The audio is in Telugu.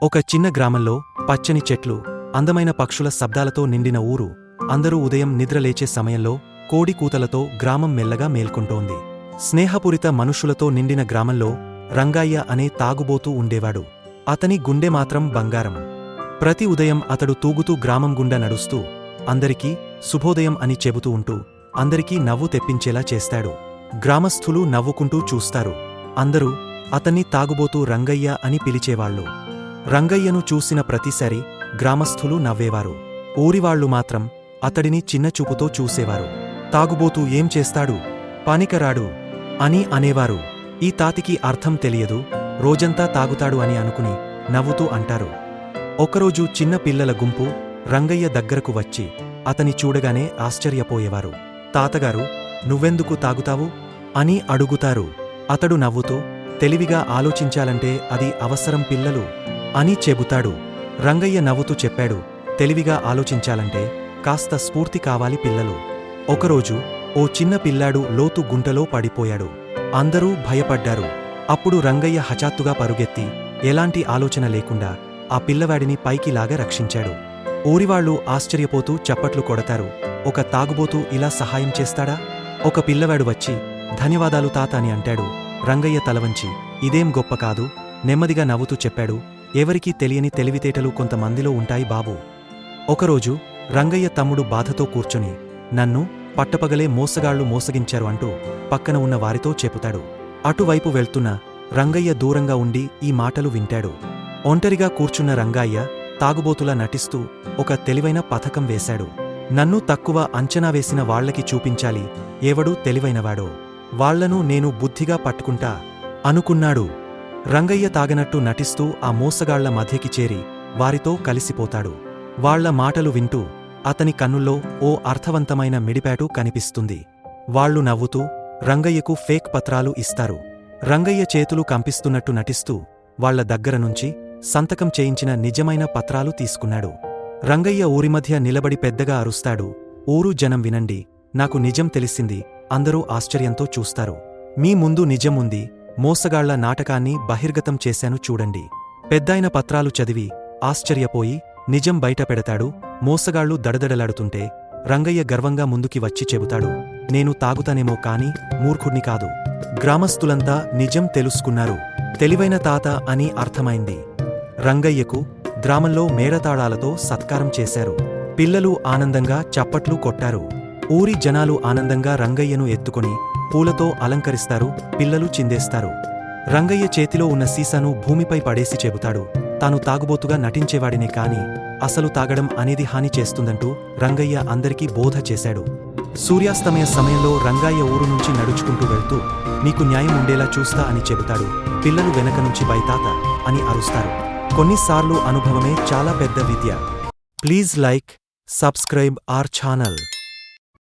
ఒక చిన్న గ్రామంలో పచ్చని చెట్లు, అందమైన పక్షుల శబ్దాలతో నిండిన ఊరు. అందరూ ఉదయం నిద్రలేచే సమయంలో కోడి కూతలతో గ్రామం మెల్లగా మేల్కొంటోంది. స్నేహపూరిత మనుషులతో నిండిన గ్రామంలో రంగయ్య అనే తాగుబోతూ ఉండేవాడు. అతని గుండె మాత్రం బంగారం. ప్రతి ఉదయం అతడు తూగుతూ గ్రామం గుండా నడుస్తూ అందరికీ శుభోదయం అని చెబుతూ ఉంటూ అందరికీ నవ్వు తెప్పించేలా చేస్తాడు. గ్రామస్థులు నవ్వుకుంటూ చూస్తారు. అందరూ అతన్ని తాగుబోతూ రంగయ్య అని పిలిచేవాళ్లు. రంగయ్యను చూసిన ప్రతిసారి గ్రామస్థులు నవ్వేవారు. ఊరివాళ్లు మాత్రం అతడిని చిన్నచూపుతో చూసేవారు. తాగుబోతూ ఏం చేస్తాడు, పనికరాడు అని అనేవారు. ఈ తాతికి అర్థం తెలియదు, రోజంతా తాగుతాడు అని అనుకుని నవ్వుతూ అంటారు. ఒకరోజు చిన్న పిల్లల గుంపు రంగయ్య దగ్గరకు వచ్చి అతని చూడగానే ఆశ్చర్యపోయేవారు. తాతగారు, నువ్వెందుకు తాగుతావు అని అడుగుతారు. అతడు నవ్వుతూ, తెలివిగా ఆలోచించాలంటే అది అవసరం పిల్లలు అని చెబుతాడు. రంగయ్య నవ్వుతూ చెప్పాడు, తెలివిగా ఆలోచించాలంటే కాస్త స్ఫూర్తి కావాలి పిల్లలు. ఒకరోజు ఓ చిన్న పిల్లాడు లోతు గుంటలో పడిపోయాడు. అందరూ భయపడ్డారు. అప్పుడు రంగయ్య హఠాత్తుగా పరుగెత్తి ఎలాంటి ఆలోచన లేకుండా ఆ పిల్లవాడిని పైకి లాగా రక్షించాడు. ఊరివాళ్లు ఆశ్చర్యపోతూ చప్పట్లు కొడతారు. ఒక తాగుబోతూ ఇలా సహాయం చేస్తాడా? ఒక పిల్లవాడు వచ్చి ధన్యవాదాలు తాత అని అంటాడు. రంగయ్య తలవంచి, ఇదేం గొప్ప కాదు, నెమ్మదిగా నవ్వుతూ చెప్పాడు, ఎవరికీ తెలియని తెలివితేటలు కొంతమందిలో ఉంటాయి బాబూ. ఒకరోజు రంగయ్య తమ్ముడు బాధతో కూర్చొని, నన్ను పట్టపగలే మోసగాళ్లు మోసగించారు అంటూ పక్కన ఉన్న వారితో చెబుతాడు. అటువైపు వెళ్తున్న రంగయ్య దూరంగా ఉండి ఈ మాటలు వింటాడు. ఒంటరిగా కూర్చున్న రంగయ్య తాగుబోతులా నటిస్తూ ఒక తెలివైన పథకం వేశాడు. నన్ను తక్కువ అంచనా వేసిన వాళ్లకి చూపించాలి ఎవడు తెలివైనవాడో, వాళ్లను నేను బుద్ధిగా పట్టుకుంటా అనుకున్నాడు. రంగయ్య తాగనట్టు నటిస్తూ ఆ మోసగాళ్ల మధ్యకి చేరి వారితో కలిసిపోతాడు. వాళ్ల మాటలు వింటూ అతని కన్నుల్లో ఓ అర్థవంతమైన మిడిపాటు కనిపిస్తుంది. వాళ్లు నవ్వుతూ రంగయ్యకు ఫేక్ పత్రాలు ఇస్తారు. రంగయ్య చేతులు కంపిస్తున్నట్టు నటిస్తూ వాళ్ల దగ్గరనుంచి సంతకం చేయించిన నిజమైన పత్రాలు తీసుకున్నాడు. రంగయ్య ఊరి మధ్య నిలబడి పెద్దగా అరుస్తాడు, ఊరు జనం వినండి, నాకు నిజం తెలిసింది. అందరూ ఆశ్చర్యంతో చూస్తారు. మీ ముందు నిజం ఉంది, మోసగాళ్ల నాటకాన్ని బహిర్గతం చేశాను చూడండి. పెద్దాయన పత్రాలు చదివి ఆశ్చర్యపోయి నిజం బయటపెడతాడు. మోసగాళ్లు దడదడలాడుతుంటే రంగయ్య గర్వంగా ముందుకి వచ్చి చెబుతాడు, నేను తాగుతానేమో కాని మూర్ఖుణ్ణి కాదు. గ్రామస్థులంతా నిజం తెలుసుకున్నారు. తెలివైన తాత అని అర్థమైంది. రంగయ్యకు గ్రామంలో మేళతాళాలతో సత్కారం చేశారు. పిల్లలు ఆనందంగా చప్పట్లు కొట్టారు. ఊరి జనాలు ఆనందంగా రంగయ్యను ఎత్తుకొని పూలతో అలంకరిస్తారు, పిల్లలు చిందేస్తారు. రంగయ్య చేతిలో ఉన్న సీసాను భూమిపై పడేసి చెబుతాడు, తాను తాగుబోతుగా నటించేవాడినే కాని అసలు తాగడం అనేది హాని చేస్తుందంటూ రంగయ్య అందరికీ బోధ చేశాడు. సూర్యాస్తమయ సమయంలో రంగయ్య ఊరు నుంచి నడుచుకుంటూ వెళ్తూ, నీకు న్యాయం ఉండేలా చూస్తా అని చెబుతాడు. పిల్లలు వెనక నుంచి బైతాత అని అరుస్తారు. కొన్నిసార్లు అనుభవమే చాలా పెద్ద విద్య. Please like, subscribe our channel.